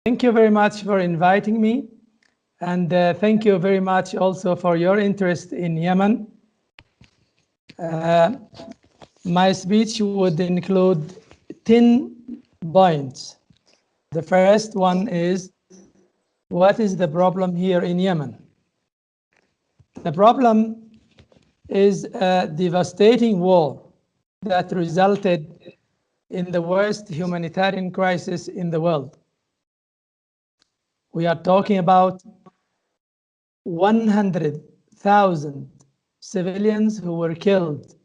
Thank you very much for inviting me. And thank you very much also for your interest in Yemen. My speech would include 10 points. The first one is, what is the problem here in Yemen? The problem is a devastating war that resulted in the worst humanitarian crisis in the world. We are talking about 100,000 civilians who were killed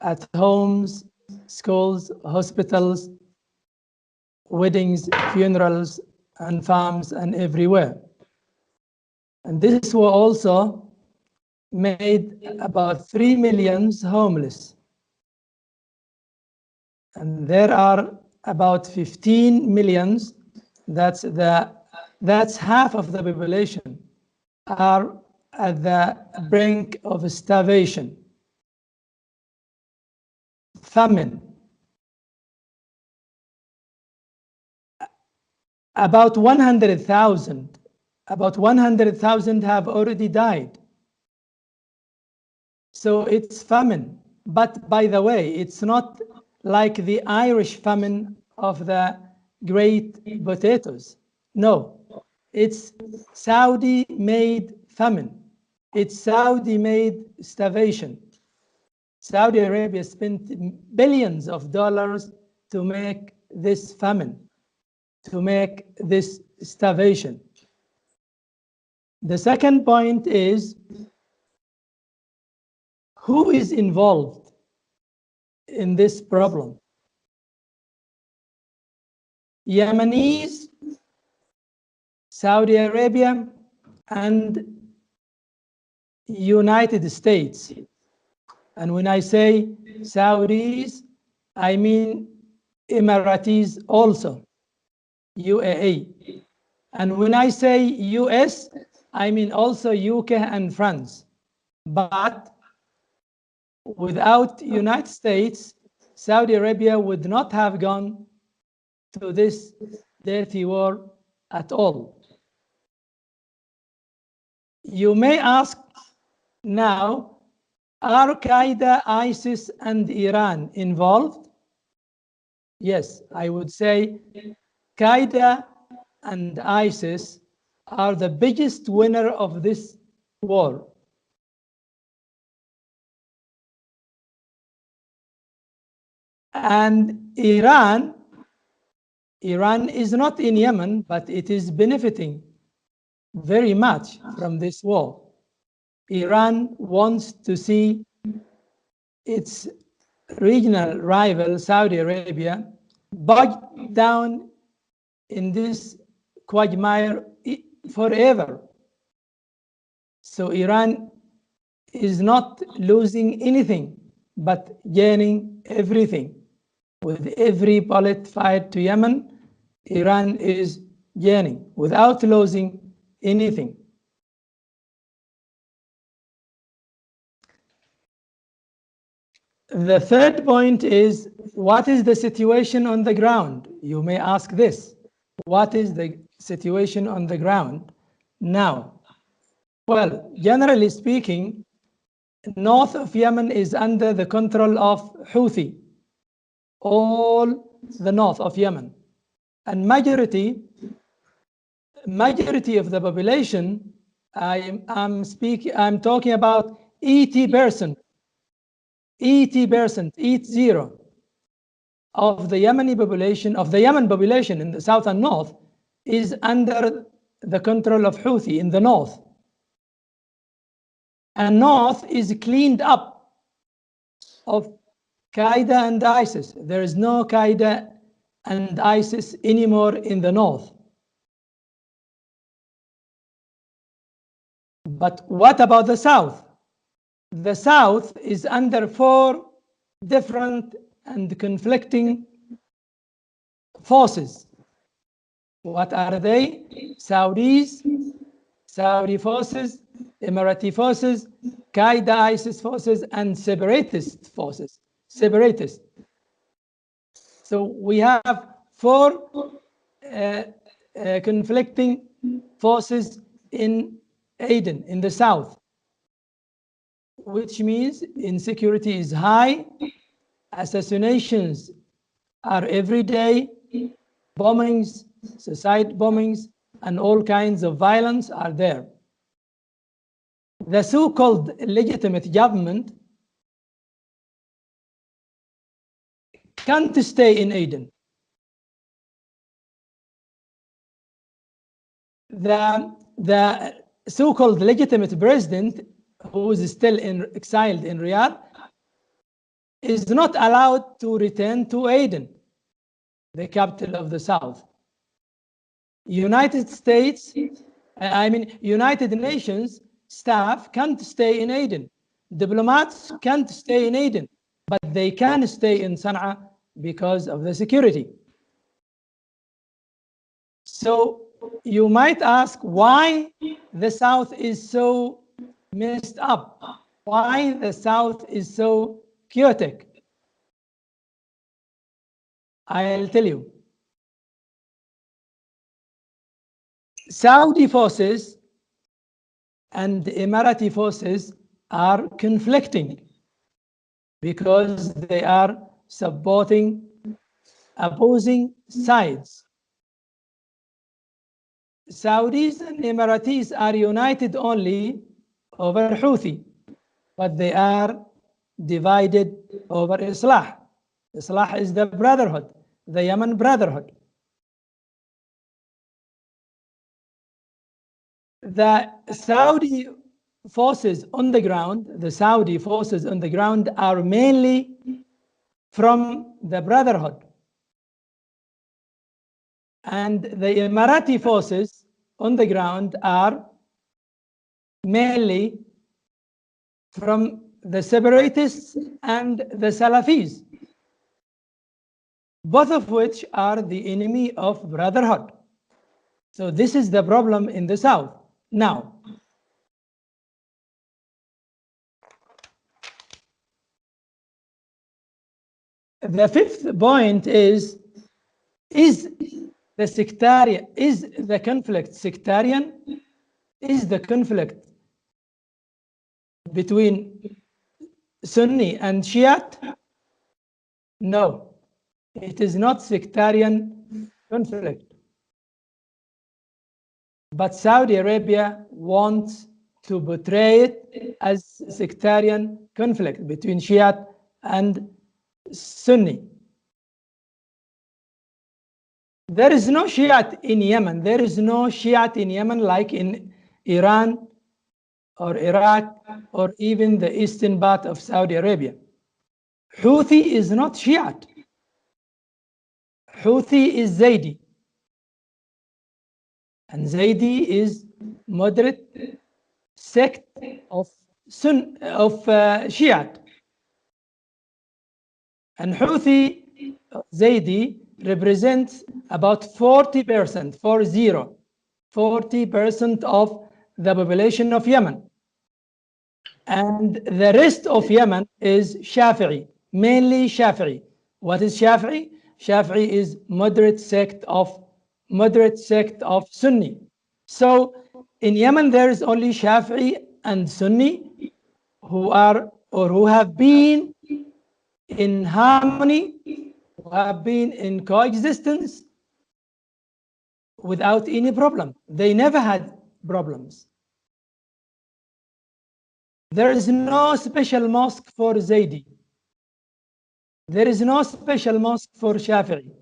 at homes, schools, hospitals, weddings, funerals, and farms, and everywhere. And this war also made about 3 million homeless. And there are about 15 millions, that's half of the population, are at the brink of starvation. Famine. About 100,000 have already died. So it's famine. But by the way, it's not like the Irish famine of the great potatoes. No, it's Saudi-made famine. It's Saudi-made starvation. Saudi Arabia spent billions of dollars to make this famine, to make this starvation. The second point is, who is involved in this problem? Yemenis, Saudi Arabia, and United States. And when I say Saudis, I mean Emiratis also, UAE. And when I say US, I mean also UK and France. But without United States, Saudi Arabia would not have gone to this dirty war at all. You may ask now, are Qaeda, ISIS, and Iran involved? Yes, I would say Qaeda and ISIS are the biggest winner of this war. And Iran is not in Yemen, but it is benefiting very much from this war. Iran wants to see its regional rival, Saudi Arabia, bogged down in this quagmire forever. So Iran is not losing anything, but gaining everything. With every bullet fired to Yemen, Iran is gaining without losing anything. The third point is, what is the situation on the ground? You may ask this. What is the situation on the ground now? Well, generally speaking, north of Yemen is under the control of Houthi, all the north of Yemen. And majority of the population, I'm talking about 80%, 80 of the Yemeni population, of the Yemen population in the south and north, is under the control of Houthi in the north. And north is cleaned up of Qaeda and ISIS. There is no Qaeda and ISIS anymore in the north. But what about the south? The south is under 4 different and conflicting forces. What are they? Saudis, Saudi forces, Emirati forces, Qaeda, ISIS forces, and separatist forces. Separatists. So we have 4 conflicting forces in Aden, in the south, which means insecurity is high, assassinations are every day, bombings, suicide bombings, and all kinds of violence are there. The so-called legitimate government can't stay in Aden. The so-called legitimate president, who is still exiled in Riyadh, is not allowed to return to Aden, the capital of the South. United Nations staff can't stay in Aden. Diplomats can't stay in Aden, but they can stay in Sanaa because of the security. So you might ask why the South is so messed up, why the South is so chaotic. I'll tell you. Saudi forces and Emirati forces are conflicting because they are supporting opposing sides. Saudis and Emiratis are united only over Houthi, but they are divided over Islah. Islah is the brotherhood, the Yemen brotherhood. The Saudi forces on the ground, are mainly from the brotherhood. And the Emirati forces on the ground are mainly from the separatists and the Salafis, both of which are the enemy of brotherhood. So this is the problem in the South. Now, the fifth point is the conflict sectarian? Is the conflict between Sunni and Shiite? No, it is not sectarian conflict. But Saudi Arabia wants to portray it as sectarian conflict between Shiite and Sunni. There is no Shiite in Yemen. There is no Shiite in Yemen like in Iran or Iraq or even the eastern part of Saudi Arabia. Houthi is not Shiite. Houthi is Zaydi. And Zaydi is moderate sect of Shiite. And Houthi, Zaydi, represents about 40%, 40% of the population of Yemen. And the rest of Yemen is Shafi'i, mainly Shafi'i. What is Shafi'i? Shafi'i is moderate sect of Sunni. So in Yemen there is only Shafi'i and Sunni who have been in harmony, who have been in coexistence without any problem. They never had problems. There is no special mosque for Zaydi. There is no special mosque for Shafi'i.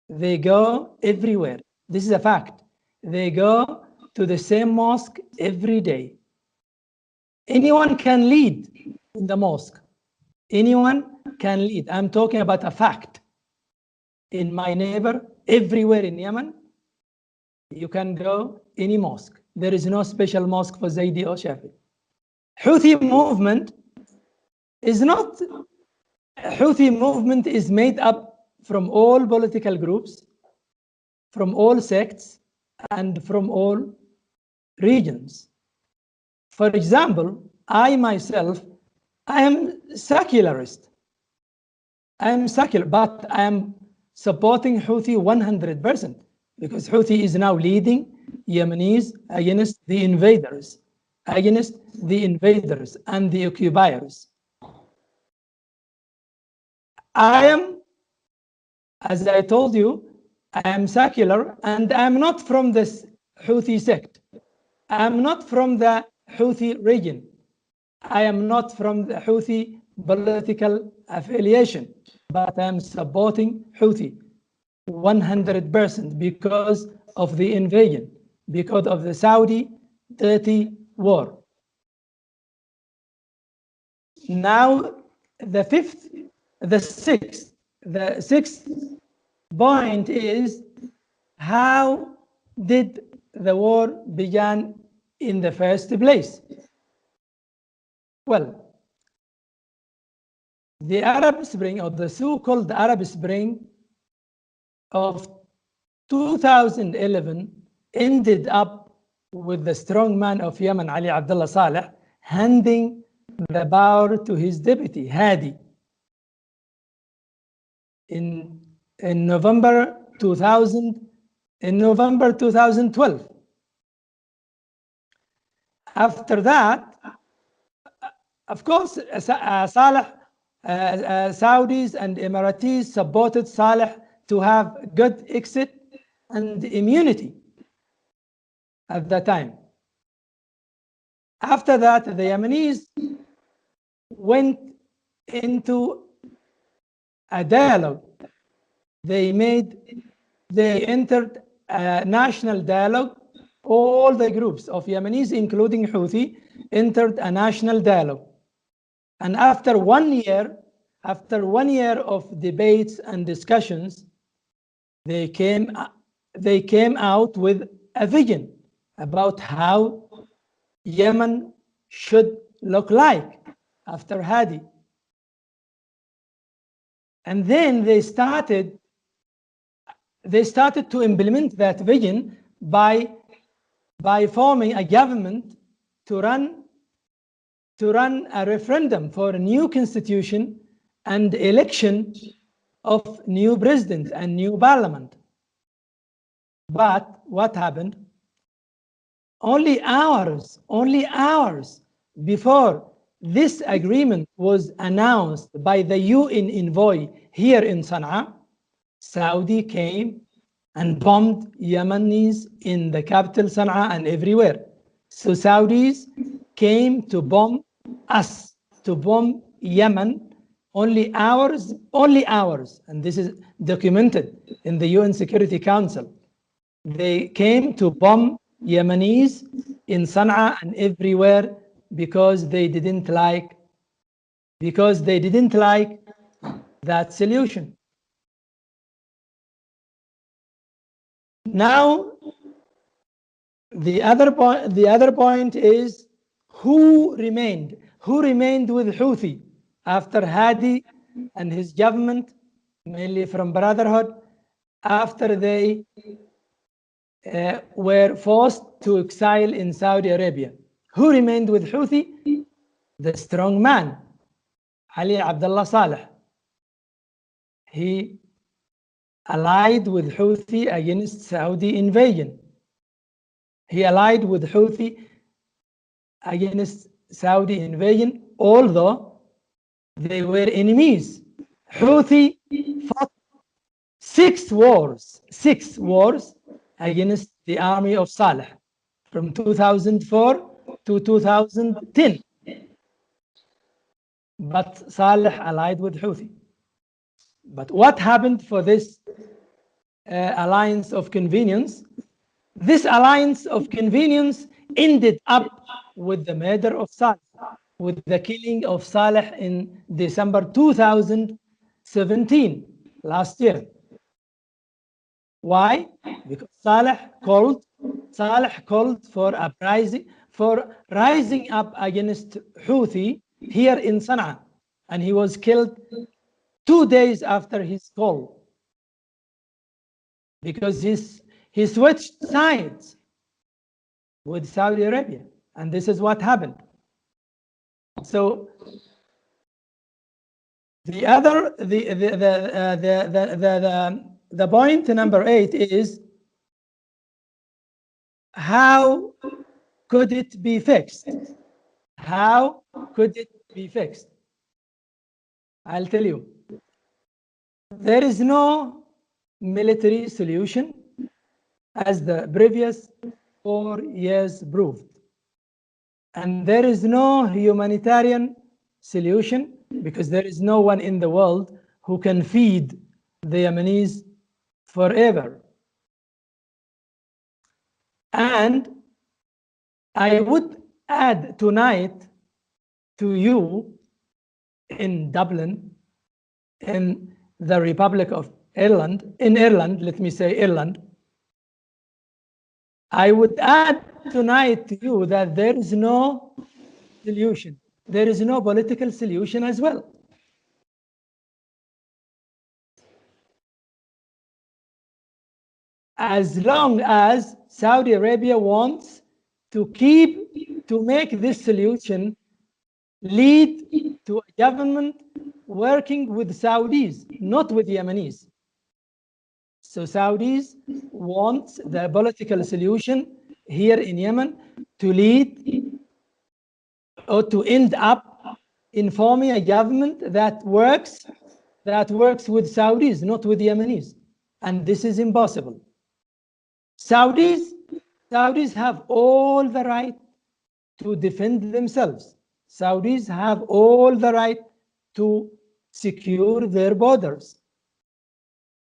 They go everywhere. This is a fact. They go to the same mosque every day. Anyone can lead in the mosque. Anyone can lead. I'm talking about a fact. In my neighbor, everywhere in Yemen, you can go any mosque. There is no special mosque for Zaydi or Shafi'i. Houthi movement is made up from all political groups, from all sects, and from all regions. For example, I myself, I am secularist. I am secular, but I am supporting Houthi 100%, because Houthi is now leading Yemenis against the invaders, and the occupiers. I am, as I told you, I am secular, and I am not from this Houthi sect. I am not from the Houthi region. I am not from the Houthi political affiliation, but I am supporting Houthi 100% because of the invasion, because of the Saudi dirty war. Now, the sixth point is, how did the war begin in the first place? Well, the Arab Spring, or the so-called Arab Spring of 2011, ended up with the strong man of Yemen, Ali Abdullah Saleh, handing the power to his deputy, Hadi, in November 2012. After that, of course, Saleh, Saudis and Emiratis supported Saleh to have good exit and immunity at that time. After that, the Yemenis went into a dialogue. They entered a national dialogue. All the groups of Yemenis, including Houthi, entered a national dialogue. And after 1 year, of debates and discussions, they came out with a vision about how Yemen should look like after Hadi. And then they started to implement that vision by forming a government to run a referendum for a new constitution and election of new president and new parliament. But what happened? Only hours before this agreement was announced by the UN envoy here in Sanaa, Saudi came and bombed Yemenis in the capital Sanaa and everywhere. So Saudis came to bomb us, to bomb Yemen, only hours, and this is documented in the UN Security Council. They came to bomb Yemenis in Sanaa and everywhere because they didn't like that solution. Now, the other point is, who remained with Houthi after Hadi and his government, mainly from Brotherhood, after they were forced to exile in Saudi Arabia. Who remained with Houthi? The strong man, Ali Abdullah Saleh. He allied with Houthi against Saudi invasion. He allied with Houthi against Saudi invasion, although they were enemies. Houthi fought 6 wars against the army of Saleh from 2004 to 2010. But Saleh allied with Houthi. But what happened for this alliance of convenience? This alliance of convenience ended up with the murder of Saleh, with the killing of Saleh in December 2017, last year. Why? Because Saleh called for rising up against Houthi here in Sanaa, and he was killed 2 days after his call, because he switched sides with Saudi Arabia, and this is what happened. So The point number 8 is, how could it be fixed? How could it be fixed? I'll tell you. There is no military solution, as the previous 4 years proved. And there is no humanitarian solution, because there is no one in the world who can feed the Yemenis forever. And I would add tonight to you in Dublin, in the Republic of Ireland, let me say Ireland, I would add tonight to you that there is no solution. There is no political solution as well. As long as Saudi Arabia wants to make this solution lead to a government working with Saudis, not with Yemenis. So Saudis want the political solution here in Yemen to lead or to end up in forming a government that works with Saudis, not with Yemenis. And this is impossible. Saudis have all the right to defend themselves. Saudis have all the right to secure their borders.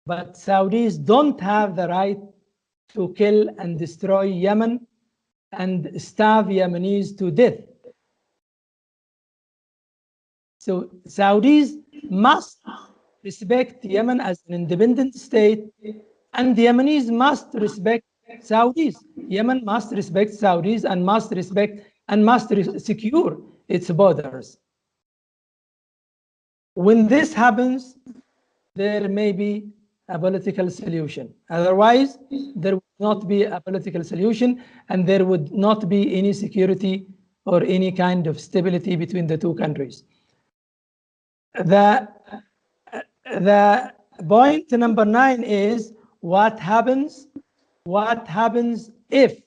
But Saudis don't have the right to kill and destroy Yemen and starve Yemenis to death. So Saudis must respect Yemen as an independent state, and the Yemenis must respect Saudis. Yemen must respect Saudis and must secure its borders. When this happens, there may be a political solution. Otherwise, there would not be a political solution, and there would not be any security or any kind of stability between the two countries. The point number 9 is, what happens if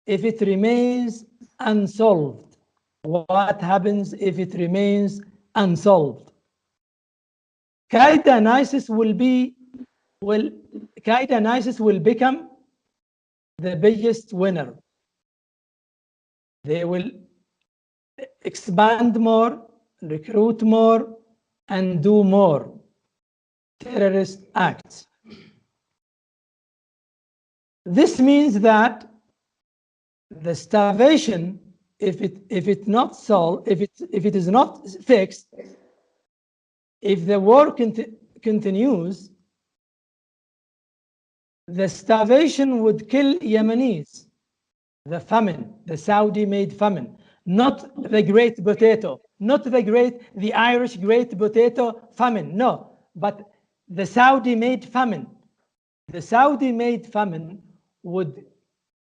it remains unsolved? What happens if it remains unsolved? Qaeda and ISIS will become the biggest winner. They will expand more, recruit more, and do more terrorist acts. This means that the starvation, if it is not fixed, if the war continues, the starvation would kill Yemenis. The famine, the Saudi-made famine, not the great potato, not the Irish great potato famine, no, but the Saudi-made famine. The Saudi-made famine would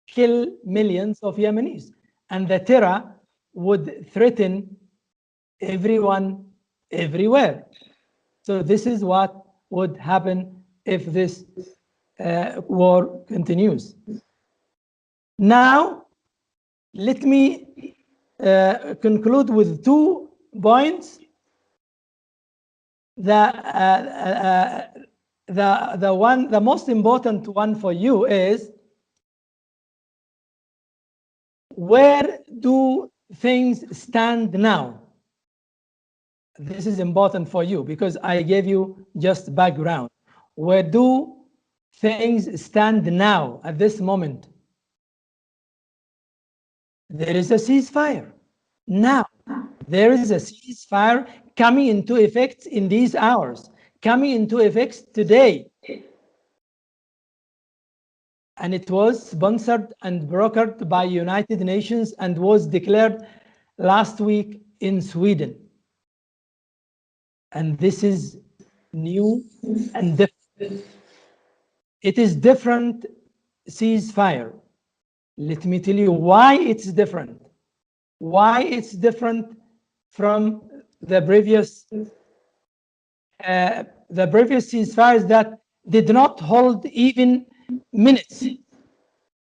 kill millions of Yemenis, and the terror would threaten everyone, everywhere. So this is what would happen if this war continues. Now, let me conclude with 2 points. The most important one for you is, where do things stand now? This is important for you because I gave you just background. Where do things stand now at this moment? There is a ceasefire. Now, there is a ceasefire coming into effect in these hours, coming into effect today. And it was sponsored and brokered by United Nations and was declared last week in Sweden. And this is new and different. It is different ceasefire. Let me tell you why it's different. Why it's different from the previous the previous ceasefires that did not hold even minutes.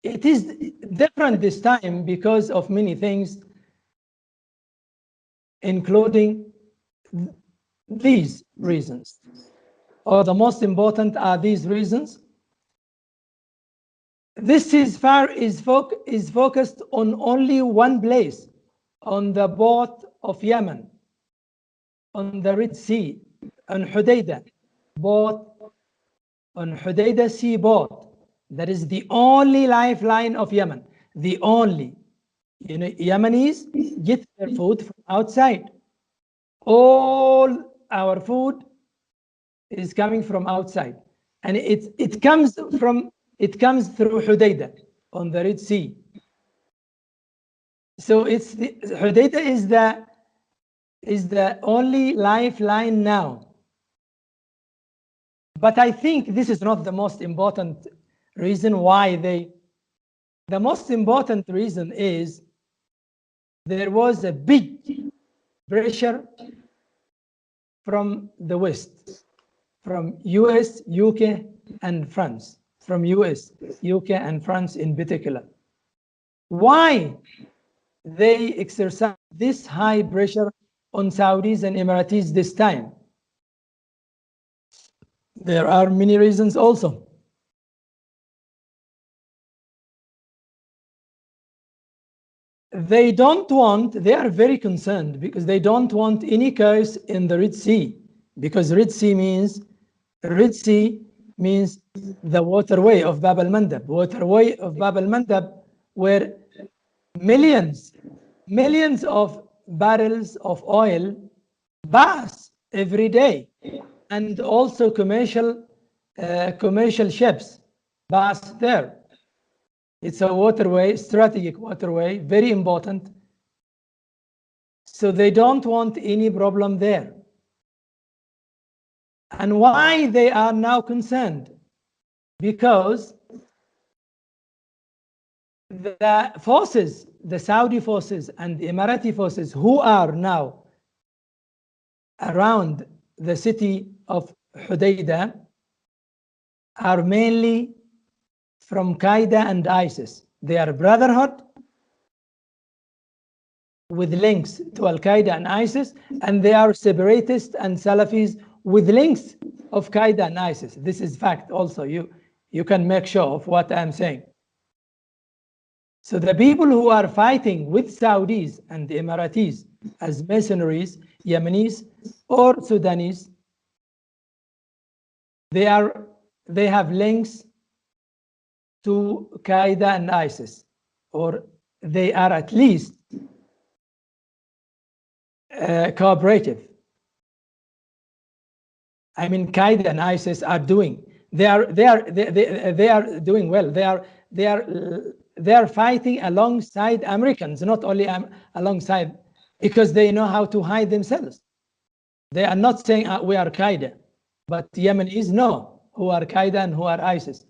It is different this time because of many things, including these reasons. Or the most important are these reasons. This ceasefire is focused on only one place, on the port of Yemen, on the Red Sea, on Hudaydah port, on Hudaydah seaport. That is the only lifeline of Yemen. The only. You know, Yemenis get their food from outside. All our food is coming from outside, and it comes through Hudaydah on the Red Sea. So Hudaydah is the only lifeline now. But I think this is not the most important reason why the most important reason is there was a big pressure from the West, from US, UK, and France, from US, UK, and France in particular. Why they exercise this high pressure on Saudis and Emiratis this time? There are many reasons also. They are very concerned because they don't want any chaos in the Red Sea, because Red Sea means the waterway of Bab al-Mandab, where millions of barrels of oil pass every day, and also commercial ships pass there. It's a waterway, strategic waterway, very important. So they don't want any problem there. And why they are now concerned? Because the forces, the Saudi forces and the Emirati forces who are now around the city of Hudaydah are mainly from Qaeda and ISIS. They are brotherhood with links to Al-Qaeda and ISIS, and they are separatists and Salafis with links of Qaeda and ISIS. This is fact also. You can make sure of what I'm saying. So the people who are fighting with Saudis and the Emiratis as mercenaries, Yemenis or Sudanese, they have links to Qaeda and ISIS, or they are at least cooperative. I mean, Qaeda and ISIS are doing. They are doing well. They are fighting alongside Americans, not only alongside, because they know how to hide themselves. They are not saying we are Qaeda, but Yemenis know who are Qaeda and who are ISIS.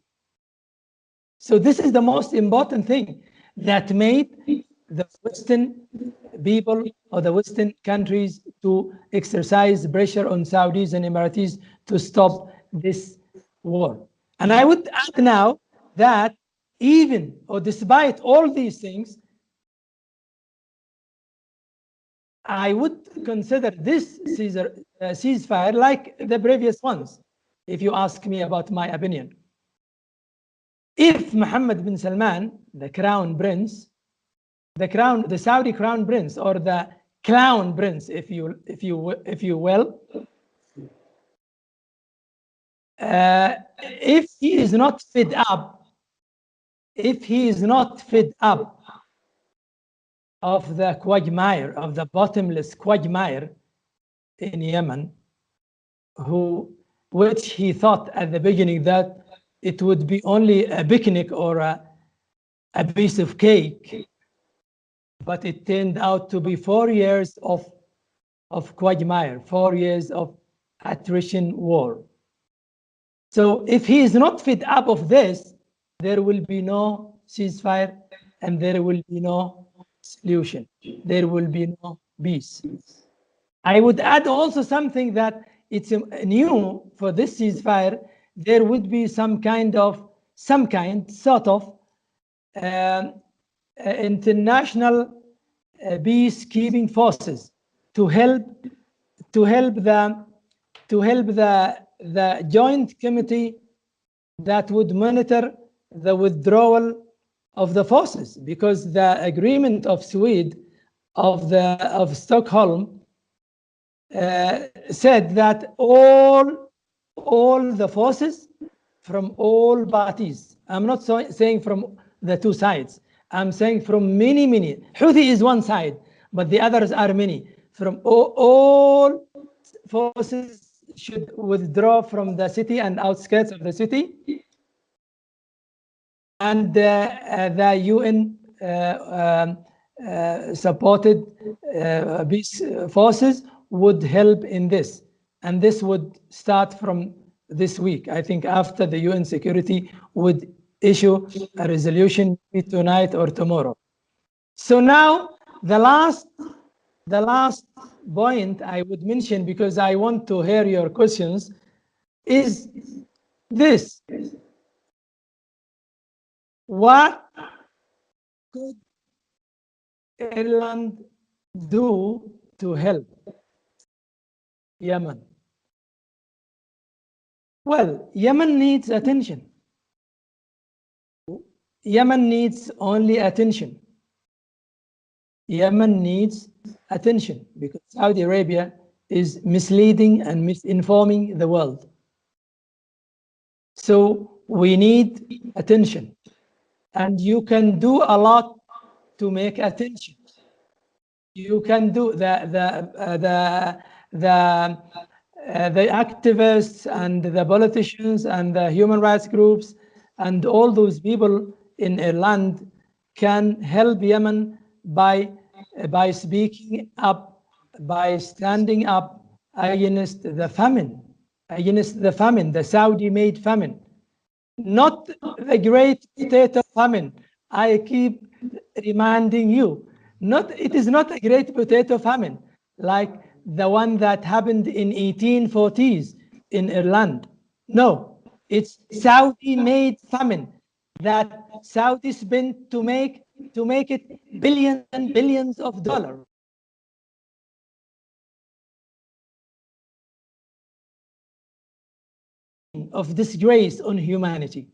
So this is the most important thing that made the Western people or the Western countries to exercise pressure on Saudis and Emiratis to stop this war. And I would add now that even or despite all these things, I would consider this ceasefire like the previous ones, if you ask me about my opinion. If Mohammed bin Salman, the crown prince, the Saudi crown prince, or the clown prince, if you will, if he is not fed up of the quagmire, of the bottomless quagmire in Yemen, which he thought at the beginning that it would be only a picnic or a piece of cake, but it turned out to be 4 years of quagmire, 4 years of attrition war. So if he is not fed up of this, there will be no ceasefire and there will be no solution. There will be no peace. I would add also something that it's new for this ceasefire. There would be some kind, sort of international peacekeeping forces to help the joint committee that would monitor the withdrawal of the forces, because the agreement of Sweden of Stockholm said that all the forces from all parties, I'm not saying from the two sides, I'm saying from many. Houthi is one side, but the others are many. From all forces should withdraw from the city and outskirts of the city, and the UN supported peace forces would help in this, and this would start from this week. I think after the UN security would issue a resolution tonight or tomorrow. So now the last point I would mention, because I want to hear your questions, is this: what could Ireland do to help Yemen? Well, Yemen needs attention. Yemen needs only attention. Yemen needs attention because Saudi Arabia is misleading and misinforming the world. So we need attention, and you can do a lot to make attention. You can do the activists and the politicians and the human rights groups and all those people in Ireland can help Yemen by speaking up, by standing up against the famine, the Saudi-made famine, not the great potato famine. I keep reminding you, it is not a great potato famine like the one that happened in 1840s in Ireland. No, it's Saudi-made famine that Saudi spent to make it billions and billions of dollars. Of disgrace on humanity.